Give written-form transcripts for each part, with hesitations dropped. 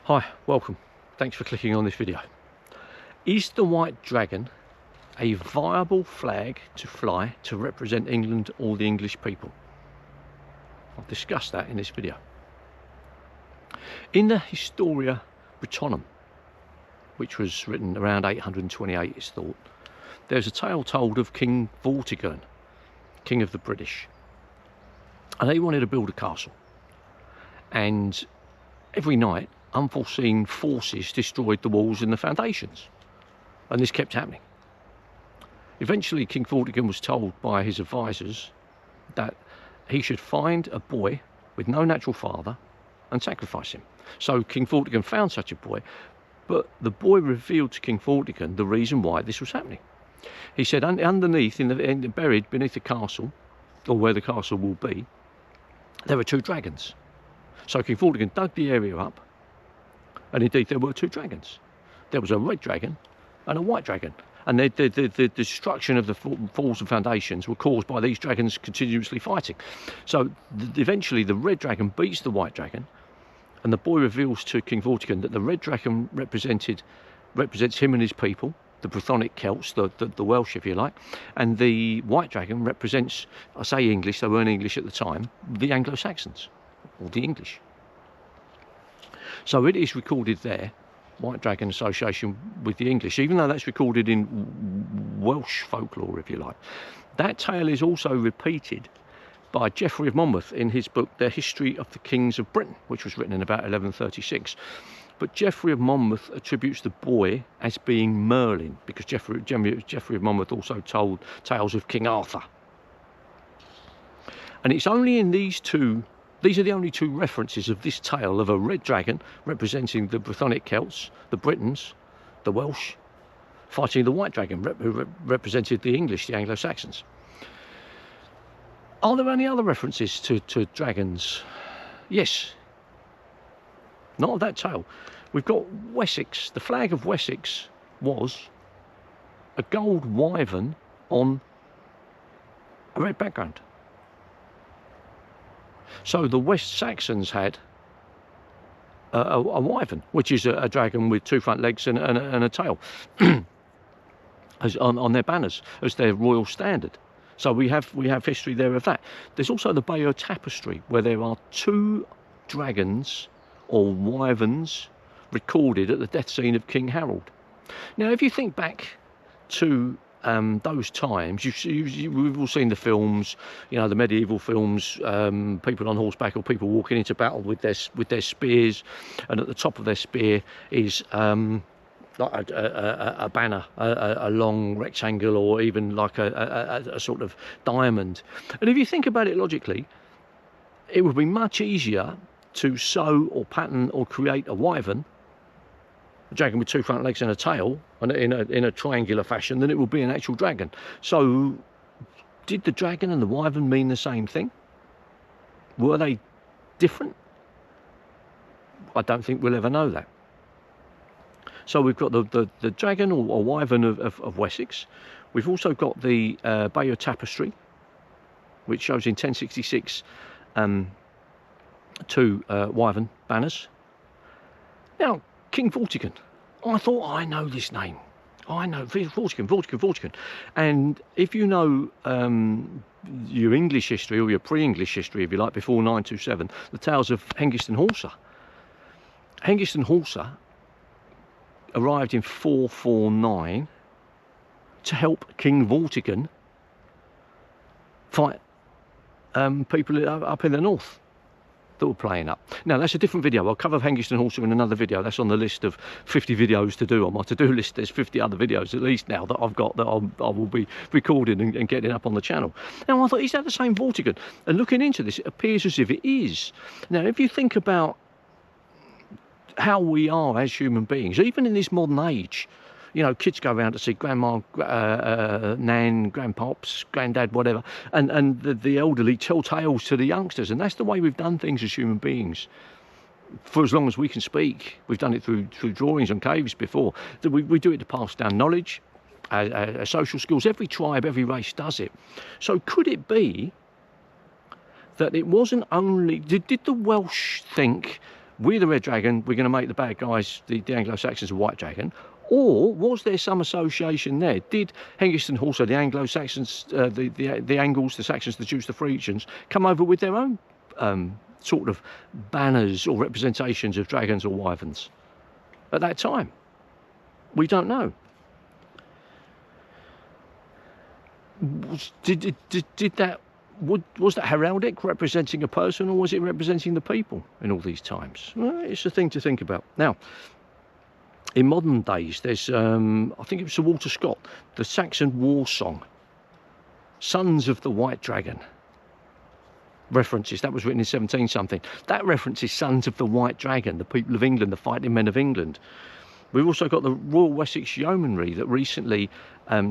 Hi, welcome. Thanks for clicking on this video. Is the white dragon a viable flag to fly to represent England or the English people? I'll discuss that in this video. In the Historia Britonum, which was written around 828, it's thought, there's a tale told of King Vortigern, king of the British. And they wanted to build a castle. And every night, unforeseen forces destroyed the walls and the foundations. And this kept happening. Eventually, King Vortigern was told by his advisors that he should find a boy with no natural father and sacrifice him. So King Vortigern found such a boy, but the boy revealed to King Vortigern the reason why this was happening. He said underneath, buried beneath the castle, or where the castle will be, there were two dragons. So King Vortigern dug the area up, and indeed there were two dragons. There was a red dragon and a white dragon. And the destruction of the falls and foundations were caused by these dragons continuously fighting. So eventually the red dragon beats the white dragon, and the boy reveals to King Vortigern that the red dragon represents him and his people, the Brythonic Celts, the Welsh if you like, and the white dragon represents, I say English, they weren't English at the time, the Anglo-Saxons, or the English. So it is recorded there, White Dragon association with the English, even though that's recorded in Welsh folklore, if you like. That tale is also repeated by Geoffrey of Monmouth in his book, The History of the Kings of Britain, which was written in about 1136. But Geoffrey of Monmouth attributes the boy as being Merlin, because Geoffrey of Monmouth also told tales of King Arthur. And it's only in these are the only two references of this tale of a red dragon representing the Brythonic Celts, the Britons, the Welsh, fighting the white dragon who represented the English, the Anglo-Saxons. Are there any other references to dragons? Yes. Not of that tale. We've got Wessex. The flag of Wessex was a gold wyvern on a red background. So the West Saxons had a wyvern, which is a dragon with two front legs and a tail, as on their banners as their royal standard. So we have history there of that. There's also the Bayeux Tapestry, where there are two dragons or wyverns recorded at the death scene of King Harold. Now, if you think back to those times, we've all seen the films, you know, the medieval films, people on horseback or people walking into battle with their spears, and at the top of their spear is like a banner, a long rectangle, or even like a sort of diamond. And if you think about it logically, it would be much easier to sew or pattern or create a wyvern, a dragon with two front legs and a tail, and in a triangular fashion, than it would be an actual dragon. So did the dragon and the wyvern mean the same thing? Were they different? I don't think we'll ever know that. So we've got the dragon or wyvern of Wessex. We've also got the Bayeux Tapestry, which shows in 1066 two wyvern banners. Now, King Vortigern, I thought, I know this name. I know Vortigern. And if you know your English history, or your pre-English history, if you like, before 927, the tales of Hengist and Horsa. Hengist and Horsa arrived in 449 to help King Vortigern fight people up in the north that were playing up. Now, that's a different video. I'll cover Hengist and Horsa in another video. That's on the list of 50 videos to do. On my to-do list, there's 50 other videos at least now that I've got that I will be recording and getting up on the channel. Now, I thought, is that the same Vortigern? And looking into this, it appears as if it is. Now, if you think about how we are as human beings, even in this modern age, you know, kids go around to see grandma, nan, grandpops, granddad, whatever, and the elderly tell tales to the youngsters, and that's the way we've done things as human beings for as long as we can speak. We've done it through drawings on caves before. We do it to pass down knowledge, social skills. Every tribe, every race does it. So could it be that it wasn't only... Did the Welsh think we're the red dragon, we're going to make the bad guys, the Anglo-Saxons, a white dragon? Or was there some association there? Did Hengist also the Anglo-Saxons, the Angles, the Saxons, the Jews, the Frisians, come over with their own sort of banners or representations of dragons or wyverns at that time? We don't know. Was that heraldic, representing a person, or was it representing the people in all these times? Well, it's a thing to think about. Now, in modern days, there's, I think it was Sir Walter Scott, the Saxon war song, Sons of the White Dragon. References, that was written in 17 something. That references Sons of the White Dragon, the people of England, the fighting men of England. We've also got the Royal Wessex Yeomanry that recently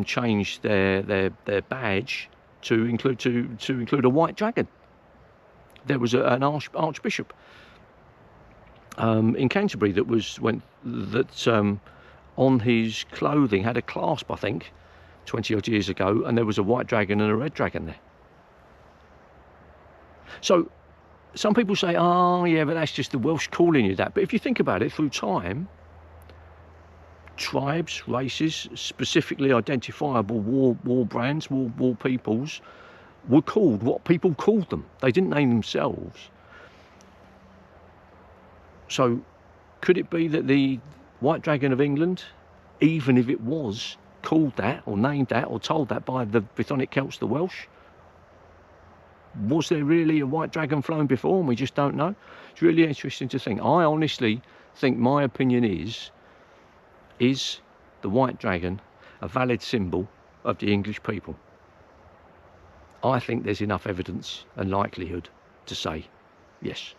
changed their badge to include a white dragon. There was an archbishop in Canterbury that on his clothing had a clasp, I think, 20 odd years ago, and there was a white dragon and a red dragon there. So some people say, oh yeah, but that's just the Welsh calling you that. But if you think about it, through time, tribes, races, specifically identifiable war brands, war peoples, were called what people called them. They didn't name themselves. So could it be that the White Dragon of England, even if it was called that or named that or told that by the Brythonic Celts, the Welsh, was there really a white dragon flown before and we just don't know? It's really interesting to think. I honestly think, my opinion is the white dragon a valid symbol of the English people? I think there's enough evidence and likelihood to say yes.